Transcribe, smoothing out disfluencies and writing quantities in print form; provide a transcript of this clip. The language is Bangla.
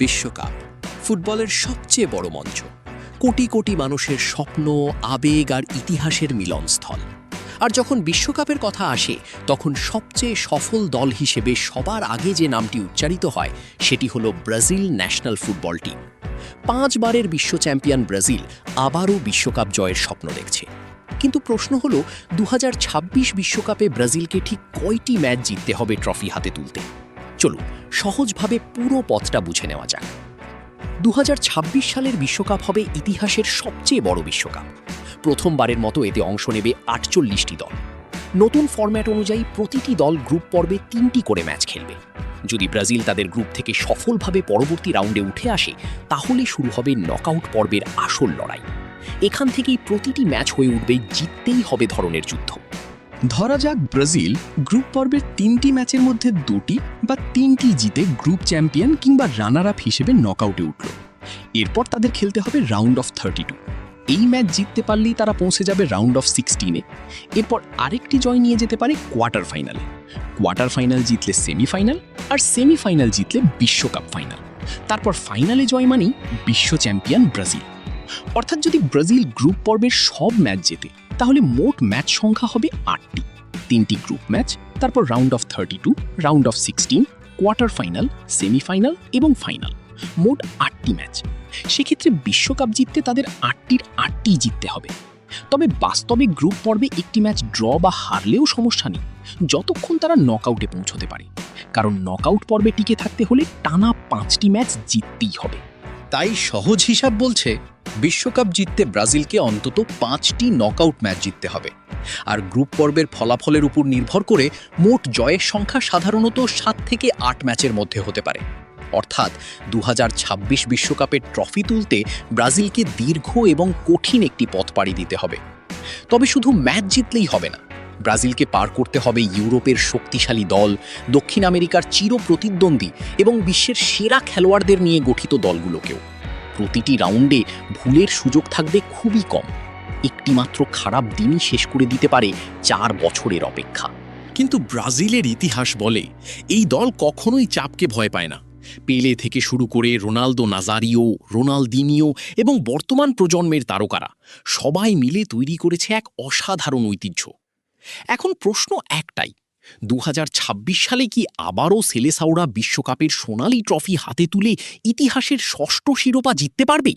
বিশ্বকাপ ফুটবলের সবচেয়ে বড় মঞ্চ, কোটি কোটি মানুষের স্বপ্ন, আবেগ আর ইতিহাসের মিলনস্থল। আর যখন বিশ্বকাপের কথা আসে তখন সবচেয়ে সফল দল হিসেবে সবার আগে যে নামটি উচ্চারিত হয় সেটি হলো ব্রাজিল ন্যাশনাল ফুটবল টিম। 5 বারের বিশ্ব চ্যাম্পিয়ন ব্রাজিল আবারও বিশ্বকাপ জয়ের স্বপ্ন দেখছে। কিন্তু প্রশ্ন হলো 2026 বিশ্বকাপে ব্রাজিলকে ঠিক কয়টি ম্যাচ জিততে হবে ট্রফি হাতে তুলতে? চলুন সহজভাবে পুরো পথটা বুঝে নেওয়া যাক। 2026 সালের বিশ্বকাপ হবে ইতিহাসের সবচেয়ে বড় বিশ্বকাপ। প্রথমবারের মতো এতে অংশ নেবে 48টি দল। নতুন ফরম্যাট অনুযায়ী প্রতিটি দল গ্রুপ পর্বে 3টি করে ম্যাচ খেলবে। যদি ব্রাজিল তাদের গ্রুপ থেকে সফলভাবে পরবর্তী রাউন্ডে উঠে আসে তাহলে শুরু হবে নকআউট পর্বের আসল লড়াই। এখান থেকেই প্রতিটি ম্যাচ হয়ে উঠবে জিততেই হবে ধরনের যুদ্ধ। ধরা যাক ব্রাজিল গ্রুপ পর্বের 3টি ম্যাচের মধ্যে 2টি বা 3টি জিতে গ্রুপ চ্যাম্পিয়ন কিংবা রানার আপ হিসেবে নকআউটে উঠল। এরপর তাদের খেলতে হবে রাউন্ড অফ 32। এই ম্যাচ জিততে পারলেই তারা পৌঁছে যাবে রাউন্ড অফ 16-এ। এরপর আরেকটি জয় নিয়ে যেতে পারে কোয়ার্টার ফাইনালে। কোয়ার্টার ফাইনাল জিতলে সেমিফাইনাল, আর সেমিফাইনাল জিতলে বিশ্বকাপ ফাইনাল। তারপর ফাইনালে জয় মানেই বিশ্ব চ্যাম্পিয়ন ব্রাজিল। অর্থাৎ যদি ব্রাজিল গ্রুপ পর্বের সব ম্যাচ জেতে তাহলে মোট ম্যাচ সংখ্যা হবে 8টি। 3টি গ্রুপ ম্যাচ, তারপর round of 32, round of 16, quarter final, semifinal এবং ফাইনাল। মোট 8টি ম্যাচ। সেক্ষেত্রে বিশ্বকাপ জিততে তাদের 8টির 8টিই জিততে হবে। তবে বাস্তবে গ্রুপ পর্বে একটি ম্যাচ ড্র বা হারলেও সমস্যা নেই, যতক্ষণ তারা নকআউটে পৌঁছতে পারে। কারণ নকআউট পর্বে টিকে থাকতে হলে টানা 5টি ম্যাচ জিততেই হবে। তাই সহজ হিসাব বলছে বিশ্বকাপ জিততে ব্রাজিলকে অন্তত 5টি নকআউট ম্যাচ জিততে হবে। আর গ্রুপ পর্বের ফলাফলের উপর নির্ভর করে মোট জয়ের সংখ্যা সাধারণত 7 থেকে 8 ম্যাচের মধ্যে হতে পারে। অর্থাৎ 2026 বিশ্বকাপের ট্রফি তুলতে ব্রাজিলকে দীর্ঘ এবং কঠিন একটি পথ পাড়ি দিতে হবে। তবে শুধু ম্যাচ জিতলেই হবে না, ব্রাজিলকে পার করতে হবে ইউরোপের শক্তিশালী দল, দক্ষিণ আমেরিকার চির প্রতিদ্বন্দ্বী এবং বিশ্বের সেরা খেলোয়াড়দের নিয়ে গঠিত দলগুলোকেও। প্রতিটি রাউন্ডে ভুলের সুযোগ থাকবে খুবই কম। একটি মাত্র খারাপ দিনই শেষ করে দিতে পারে 4 বছরের অপেক্ষা। কিন্তু ব্রাজিলের ইতিহাস বলে এই দল কখনোই চাপকে ভয় পায় না। পেলে থেকে শুরু করে রোনালদো নাজারিও, রোনালদিনিও এবং বর্তমান প্রজন্মের তারকারা সবাই মিলে তৈরি করেছে এক অসাধারণ ঐতিহ্য। এখন প্রশ্ন একটাই, 2026 সালে কি আবারও সেলেসাওরা বিশ্বকাপের সোনালি ট্রফি হাতে তুলে ইতিহাসের 6ষ্ঠ শিরোপা জিততে পারবে?